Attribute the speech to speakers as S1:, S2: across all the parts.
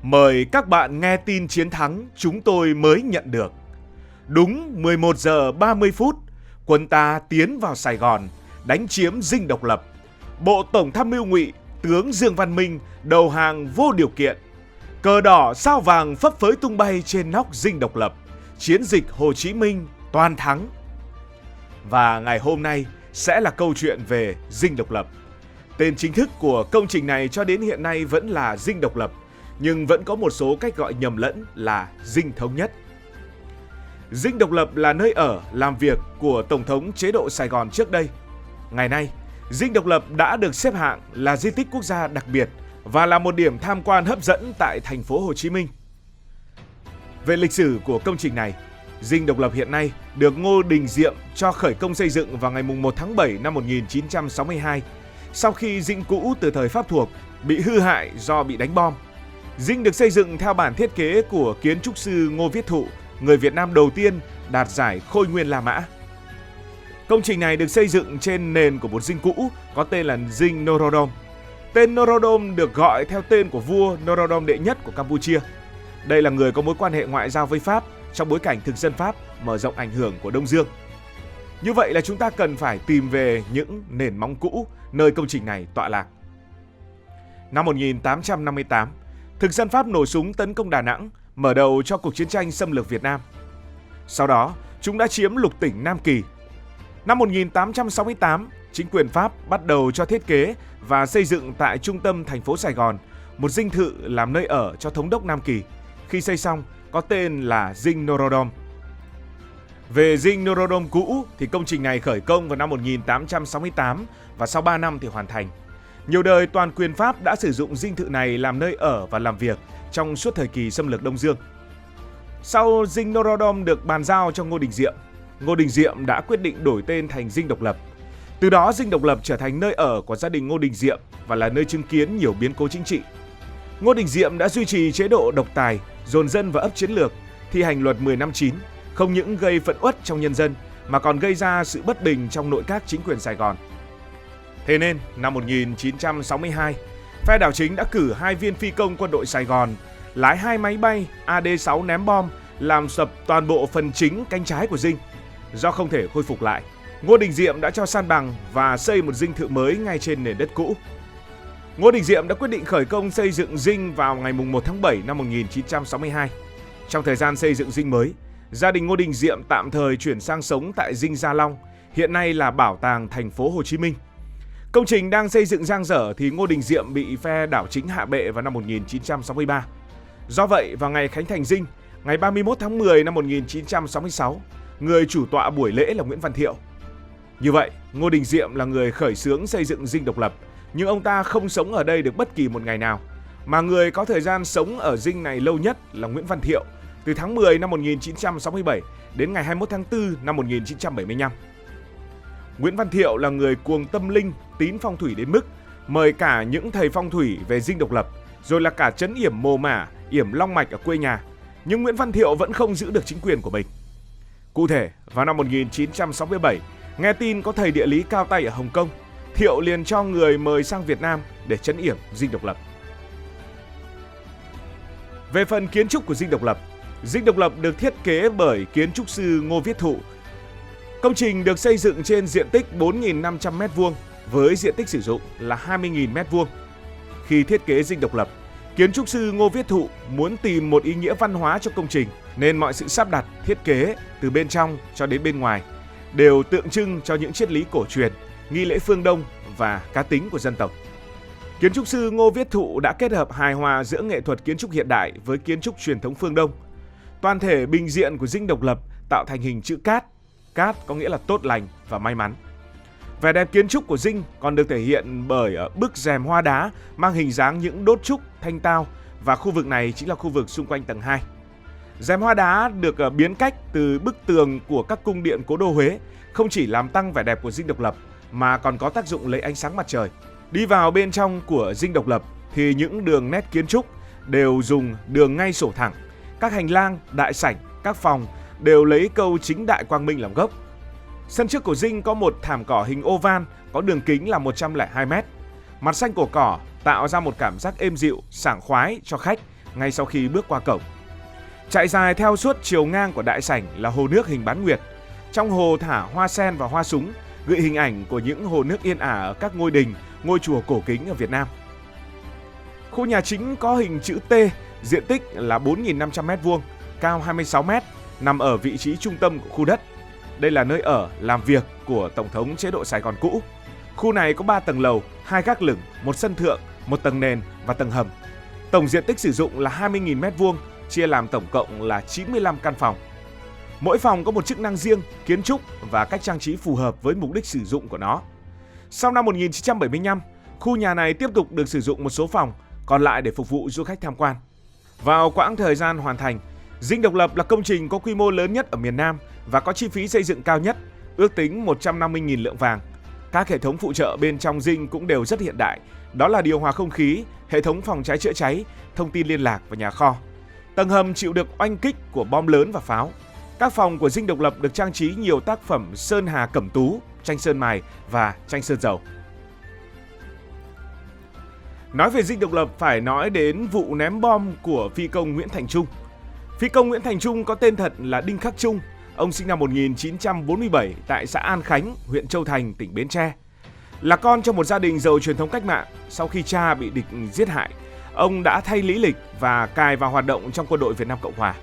S1: Mời các bạn nghe tin chiến thắng chúng tôi mới nhận được. Đúng 11 giờ 30 phút, quân ta tiến vào Sài Gòn, đánh chiếm Dinh Độc Lập. Bộ Tổng tham mưu Ngụy, tướng Dương Văn Minh đầu hàng vô điều kiện. Cờ đỏ sao vàng phấp phới tung bay trên nóc Dinh Độc Lập. Chiến dịch Hồ Chí Minh toàn thắng. Và ngày hôm nay sẽ là câu chuyện về Dinh Độc Lập. Tên chính thức của công trình này cho đến hiện nay vẫn là Dinh Độc Lập, nhưng vẫn có một số cách gọi nhầm lẫn là Dinh Thống Nhất. Dinh Độc Lập là nơi ở, làm việc của Tổng thống chế độ Sài Gòn trước đây. Ngày nay, Dinh Độc Lập đã được xếp hạng là di tích quốc gia đặc biệt và là một điểm tham quan hấp dẫn tại thành phố Hồ Chí Minh. Về lịch sử của công trình này, Dinh Độc Lập hiện nay được Ngô Đình Diệm cho khởi công xây dựng vào ngày 1 tháng 7 năm 1962, sau khi dinh cũ từ thời Pháp thuộc bị hư hại do bị đánh bom. Dinh được xây dựng theo bản thiết kế của kiến trúc sư Ngô Viết Thụ, người Việt Nam đầu tiên đạt giải Khôi Nguyên La Mã. Công trình này được xây dựng trên nền của một dinh cũ có tên là Dinh Norodom. Tên Norodom được gọi theo tên của vua Norodom đệ nhất của Campuchia. Đây là người có mối quan hệ ngoại giao với Pháp trong bối cảnh thực dân Pháp mở rộng ảnh hưởng của Đông Dương. Như vậy là chúng ta cần phải tìm về những nền móng cũ nơi công trình này tọa lạc. Năm 1858, thực dân Pháp nổ súng tấn công Đà Nẵng, mở đầu cho cuộc chiến tranh xâm lược Việt Nam. Sau đó, chúng đã chiếm lục tỉnh Nam Kỳ. Năm 1868, chính quyền Pháp bắt đầu cho thiết kế và xây dựng tại trung tâm thành phố Sài Gòn một dinh thự làm nơi ở cho thống đốc Nam Kỳ. Khi xây xong, có tên là Dinh Norodom. Về Dinh Norodom cũ thì công trình này khởi công vào năm 1868 và sau 3 năm thì hoàn thành. Nhiều đời toàn quyền Pháp đã sử dụng dinh thự này làm nơi ở và làm việc trong suốt thời kỳ xâm lược Đông Dương. Sau Dinh Norodom được bàn giao cho Ngô Đình Diệm đã quyết định đổi tên thành Dinh Độc Lập. Từ đó Dinh Độc Lập trở thành nơi ở của gia đình Ngô Đình Diệm và là nơi chứng kiến nhiều biến cố chính trị. Ngô Đình Diệm đã duy trì chế độ độc tài, dồn dân vào ấp chiến lược, thi hành luật 10 năm 9, không những gây phẫn uất trong nhân dân mà còn gây ra sự bất bình trong nội các chính quyền Sài Gòn. Thế nên, năm 1962, phe đảo chính đã cử 2 viên phi công quân đội Sài Gòn lái 2 máy bay AD-6 ném bom làm sập toàn bộ phần chính cánh trái của dinh. Do không thể khôi phục lại, Ngô Đình Diệm đã cho san bằng và xây một dinh thự mới ngay trên nền đất cũ. Ngô Đình Diệm đã quyết định khởi công xây dựng dinh vào ngày 1 tháng 7 năm 1962. Trong thời gian xây dựng dinh mới, gia đình Ngô Đình Diệm tạm thời chuyển sang sống tại Dinh Gia Long, hiện nay là Bảo tàng thành phố Hồ Chí Minh. Công trình đang xây dựng dang dở thì Ngô Đình Diệm bị phe đảo chính hạ bệ vào năm 1963. Do vậy, vào ngày khánh thành dinh, ngày 31 tháng 10 năm 1966, người chủ tọa buổi lễ là Nguyễn Văn Thiệu. Như vậy, Ngô Đình Diệm là người khởi xướng xây dựng Dinh Độc Lập, nhưng ông ta không sống ở đây được bất kỳ một ngày nào, mà người có thời gian sống ở dinh này lâu nhất là Nguyễn Văn Thiệu, từ tháng 10 năm 1967 đến ngày 21 tháng 4 năm 1975. Nguyễn Văn Thiệu là người cuồng tâm linh, tín phong thủy đến mức mời cả những thầy phong thủy về Dinh Độc Lập, rồi là cả trấn yểm Mồ Mả, yểm Long Mạch ở quê nhà, nhưng Nguyễn Văn Thiệu vẫn không giữ được chính quyền của mình. Cụ thể, vào năm 1967, nghe tin có thầy địa lý cao tay ở Hồng Kông, Thiệu liền cho người mời sang Việt Nam để trấn yểm Dinh Độc Lập. Về phần kiến trúc của Dinh Độc Lập được thiết kế bởi kiến trúc sư Ngô Viết Thụ. Công trình được xây dựng trên diện tích 4.500 m² với diện tích sử dụng là 20.000 m². Khi thiết kế Dinh Độc Lập, kiến trúc sư Ngô Viết Thụ muốn tìm một ý nghĩa văn hóa cho công trình nên mọi sự sắp đặt, thiết kế từ bên trong cho đến bên ngoài đều tượng trưng cho những triết lý cổ truyền, nghi lễ phương Đông và cá tính của dân tộc. Kiến trúc sư Ngô Viết Thụ đã kết hợp hài hòa giữa nghệ thuật kiến trúc hiện đại với kiến trúc truyền thống phương Đông. Toàn thể bình diện của Dinh Độc Lập tạo thành hình chữ cát. Cát có nghĩa là tốt lành và may mắn. Vẻ đẹp kiến trúc của dinh còn được thể hiện bởi bức rèm hoa đá mang hình dáng những đốt trúc, thanh tao, và khu vực này chính là khu vực xung quanh tầng 2. Rèm hoa đá được biến cách từ bức tường của các cung điện cố đô Huế, không chỉ làm tăng vẻ đẹp của Dinh Độc Lập mà còn có tác dụng lấy ánh sáng mặt trời. Đi vào bên trong của Dinh Độc Lập thì những đường nét kiến trúc đều dùng đường ngay sổ thẳng. Các hành lang, đại sảnh, các phòng đều lấy câu chính đại quang minh làm gốc. Sân trước của dinh có một thảm cỏ hình oval có đường kính là 102 m. Mặt xanh của cỏ tạo ra một cảm giác êm dịu, sảng khoái cho khách ngay sau khi bước qua cổng. Chạy dài theo suốt chiều ngang của đại sảnh là hồ nước hình bán nguyệt. Trong hồ thả hoa sen và hoa súng, gợi hình ảnh của những hồ nước yên ả ở các ngôi đình, ngôi chùa cổ kính ở Việt Nam. Khu nhà chính có hình chữ T, diện tích là 4.500 m², cao 26 m, nằm ở vị trí trung tâm của khu đất. Đây là nơi ở, làm việc của Tổng thống chế độ Sài Gòn cũ. Khu này có 3 tầng lầu, 2 gác lửng, 1 sân thượng, 1 tầng nền và tầng hầm. Tổng diện tích sử dụng là 20.000 m², chia làm tổng cộng là 95 căn phòng. Mỗi phòng có một chức năng riêng, kiến trúc và cách trang trí phù hợp với mục đích sử dụng của nó. Sau năm 1975, khu nhà này tiếp tục được sử dụng một số phòng, còn lại để phục vụ du khách tham quan. Vào quãng thời gian hoàn thành, Dinh Độc Lập là công trình có quy mô lớn nhất ở miền Nam và có chi phí xây dựng cao nhất, ước tính 150.000 lượng vàng. Các hệ thống phụ trợ bên trong dinh cũng đều rất hiện đại, đó là điều hòa không khí, hệ thống phòng cháy chữa cháy, thông tin liên lạc và nhà kho. Tầng hầm chịu được oanh kích của bom lớn và pháo. Các phòng của Dinh Độc Lập được trang trí nhiều tác phẩm sơn hà cẩm tú, tranh sơn mài và tranh sơn dầu. Nói về Dinh Độc Lập phải nói đến vụ ném bom của phi công Nguyễn Thành Trung. Phi công Nguyễn Thành Trung có tên thật là Đinh Khắc Trung. Ông sinh năm 1947 tại xã An Khánh, huyện Châu Thành, tỉnh Bến Tre. Là con trong một gia đình giàu truyền thống cách mạng, sau khi cha bị địch giết hại, ông đã thay lý lịch và cài vào hoạt động trong quân đội Việt Nam Cộng Hòa.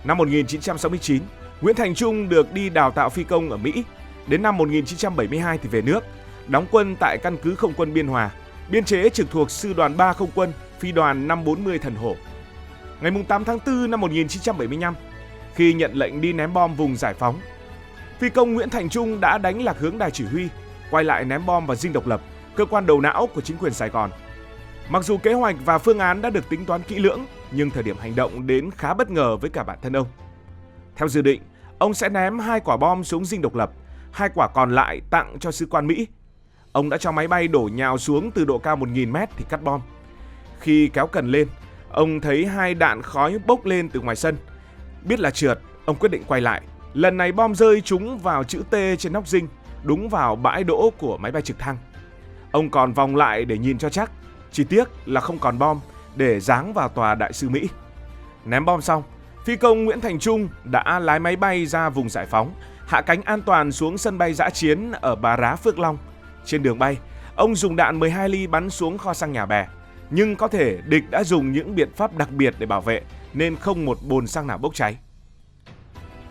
S1: Năm 1969, Nguyễn Thành Trung được đi đào tạo phi công ở Mỹ. Đến năm 1972 thì về nước, đóng quân tại căn cứ không quân Biên Hòa, biên chế trực thuộc Sư đoàn 3 Không quân, Phi đoàn 540 Thần Hổ. Ngày 8 tháng 4 năm 1975, khi nhận lệnh đi ném bom vùng Giải Phóng, phi công Nguyễn Thành Trung đã đánh lạc hướng đài chỉ huy, quay lại ném bom vào Dinh Độc Lập, cơ quan đầu não của chính quyền Sài Gòn. Mặc dù kế hoạch và phương án đã được tính toán kỹ lưỡng, nhưng thời điểm hành động đến khá bất ngờ với cả bản thân ông. Theo dự định, ông sẽ ném 2 quả bom xuống Dinh Độc Lập, 2 quả còn lại tặng cho sứ quan Mỹ. Ông đã cho máy bay đổ nhào xuống từ độ cao 1.000 m thì cắt bom. Khi kéo cần lên, ông thấy 2 đạn khói bốc lên từ ngoài sân. Biết là trượt, ông quyết định quay lại. Lần này bom rơi trúng vào chữ T trên nóc dinh, đúng vào bãi đỗ của máy bay trực thăng. Ông còn vòng lại để nhìn cho chắc, chỉ tiếc là không còn bom để giáng vào tòa đại sứ Mỹ. Ném bom xong, phi công Nguyễn Thành Trung đã lái máy bay ra vùng Giải Phóng, hạ cánh an toàn xuống sân bay dã chiến ở Bà Rá, Phước Long. Trên đường bay, ông dùng đạn 12 ly bắn xuống kho xăng Nhà Bè, nhưng có thể địch đã dùng những biện pháp đặc biệt để bảo vệ nên không một bồn xăng nào bốc cháy.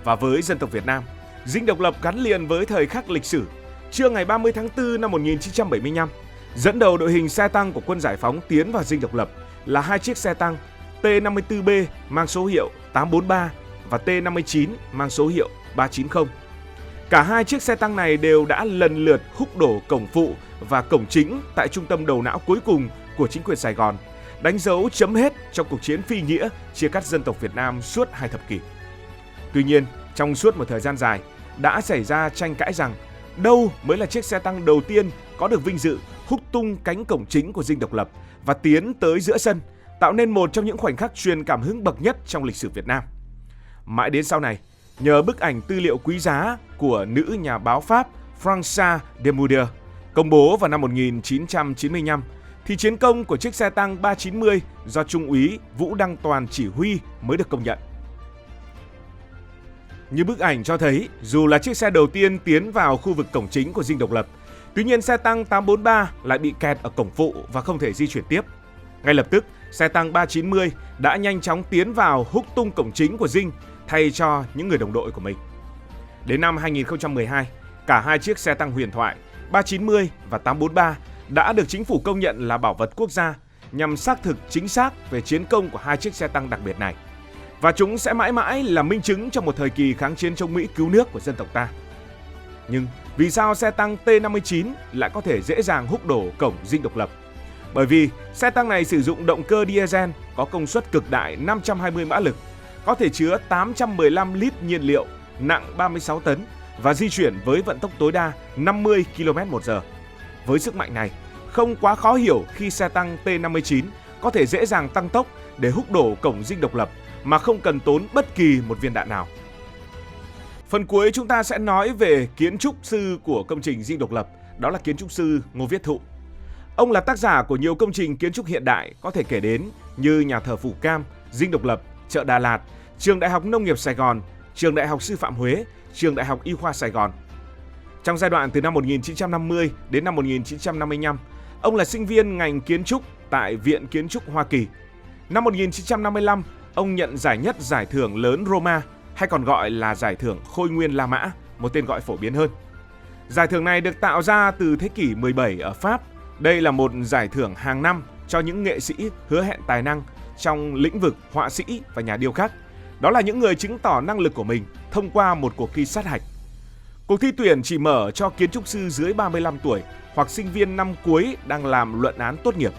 S1: Và với dân tộc Việt Nam, Dinh Độc Lập gắn liền với thời khắc lịch sử. Trưa ngày 30 tháng 4 năm 1975, dẫn đầu đội hình xe tăng của quân Giải Phóng tiến vào Dinh Độc Lập là 2 chiếc xe tăng T-54B mang số hiệu 843 và T-59 mang số hiệu 390. Cả 2 chiếc xe tăng này đều đã lần lượt húc đổ cổng phụ và cổng chính tại trung tâm đầu não cuối cùng của chính quyền Sài Gòn, đánh dấu chấm hết trong cuộc chiến phi nghĩa chia cắt dân tộc Việt Nam suốt 2 thập kỷ. Tuy nhiên, trong suốt một thời gian dài, đã xảy ra tranh cãi rằng đâu mới là chiếc xe tăng đầu tiên có được vinh dự húc tung cánh cổng chính của Dinh Độc Lập và tiến tới giữa sân, tạo nên một trong những khoảnh khắc truyền cảm hứng bậc nhất trong lịch sử Việt Nam. Mãi đến sau này, nhờ bức ảnh tư liệu quý giá của nữ nhà báo Pháp Françoise Desmoulins công bố vào năm 1995, thì chiến công của chiếc xe tăng 390 do Trung úy Vũ Đăng Toàn chỉ huy mới được công nhận. Như bức ảnh cho thấy, dù là chiếc xe đầu tiên tiến vào khu vực cổng chính của Dinh Độc Lập, tuy nhiên xe tăng 843 lại bị kẹt ở cổng phụ và không thể di chuyển tiếp. Ngay lập tức, xe tăng 390 đã nhanh chóng tiến vào húc tung cổng chính của Dinh thay cho những người đồng đội của mình. Đến năm 2012, cả 2 chiếc xe tăng huyền thoại 390 và 843 đã được chính phủ công nhận là bảo vật quốc gia nhằm xác thực chính xác về chiến công của 2 chiếc xe tăng đặc biệt này. Và chúng sẽ mãi mãi là minh chứng cho một thời kỳ kháng chiến chống Mỹ cứu nước của dân tộc ta. Nhưng vì sao xe tăng T-59 lại có thể dễ dàng húc đổ cổng Dinh Độc Lập? Bởi vì xe tăng này sử dụng động cơ diesel có công suất cực đại 520 mã lực, có thể chứa 815 lít nhiên liệu, nặng 36 tấn và di chuyển với vận tốc tối đa 50 km/h. Với sức mạnh này, không quá khó hiểu khi xe tăng T-59 có thể dễ dàng tăng tốc để húc đổ cổng Dinh Độc Lập mà không cần tốn bất kỳ một viên đạn nào. Phần cuối chúng ta sẽ nói về kiến trúc sư của công trình Dinh Độc Lập, đó là kiến trúc sư Ngô Viết Thụ. Ông là tác giả của nhiều công trình kiến trúc hiện đại có thể kể đến như nhà thờ Phủ Cam, Dinh Độc Lập, chợ Đà Lạt, trường Đại học Nông nghiệp Sài Gòn, trường Đại học Sư phạm Huế, trường Đại học Y khoa Sài Gòn. Trong giai đoạn từ năm 1950 đến năm 1955, ông là sinh viên ngành kiến trúc tại Viện Kiến trúc Hoa Kỳ. Năm 1955, ông nhận giải nhất giải thưởng lớn Roma, hay còn gọi là giải thưởng Khôi Nguyên La Mã, một tên gọi phổ biến hơn. Giải thưởng này được tạo ra từ thế kỷ 17 ở Pháp. Đây là một giải thưởng hàng năm cho những nghệ sĩ hứa hẹn tài năng trong lĩnh vực họa sĩ và nhà điêu khắc. Đó là những người chứng tỏ năng lực của mình thông qua một cuộc thi sát hạch. Cuộc thi tuyển chỉ mở cho kiến trúc sư dưới 35 tuổi hoặc sinh viên năm cuối đang làm luận án tốt nghiệp.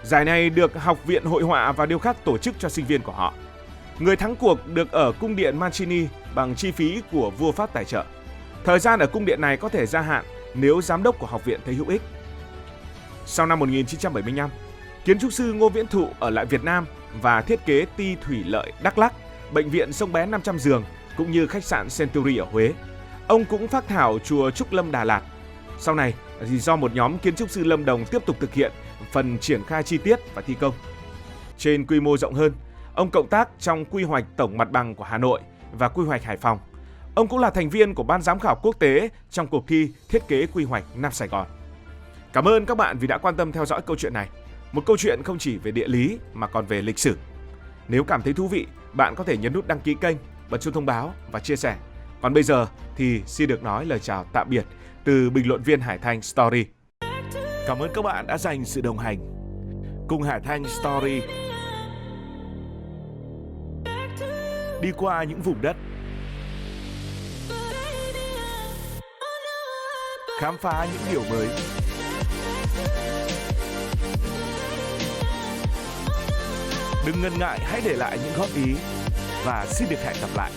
S1: Giải này được Học viện Hội họa và Điêu khắc tổ chức cho sinh viên của họ. Người thắng cuộc được ở cung điện Mancini bằng chi phí của vua Pháp tài trợ. Thời gian ở cung điện này có thể gia hạn nếu giám đốc của học viện thấy hữu ích. Sau năm 1975, kiến trúc sư Ngô Viễn Thụ ở lại Việt Nam và thiết kế ty thủy lợi Đắk Lắk, bệnh viện Sông Bé 500 giường cũng như khách sạn Century ở Huế. Ông cũng phác thảo chùa Trúc Lâm Đà Lạt. Sau này thì do một nhóm kiến trúc sư Lâm Đồng tiếp tục thực hiện phần triển khai chi tiết và thi công. Trên quy mô rộng hơn, ông cộng tác trong quy hoạch tổng mặt bằng của Hà Nội và quy hoạch Hải Phòng. Ông cũng là thành viên của ban giám khảo quốc tế trong cuộc thi thiết kế quy hoạch Nam Sài Gòn. Cảm ơn các bạn vì đã quan tâm theo dõi câu chuyện này. Một câu chuyện không chỉ về địa lý mà còn về lịch sử. Nếu cảm thấy thú vị, bạn có thể nhấn nút đăng ký kênh, bật chuông thông báo và chia sẻ. Còn bây giờ thì xin được nói lời chào tạm biệt từ bình luận viên Hải Thanh Story. Cảm ơn các bạn đã dành sự đồng hành. Cùng Hải Thanh Story đi qua những vùng đất, khám phá những điều mới. Đừng ngần ngại, hãy để lại những góp ý và xin được hẹn gặp lại.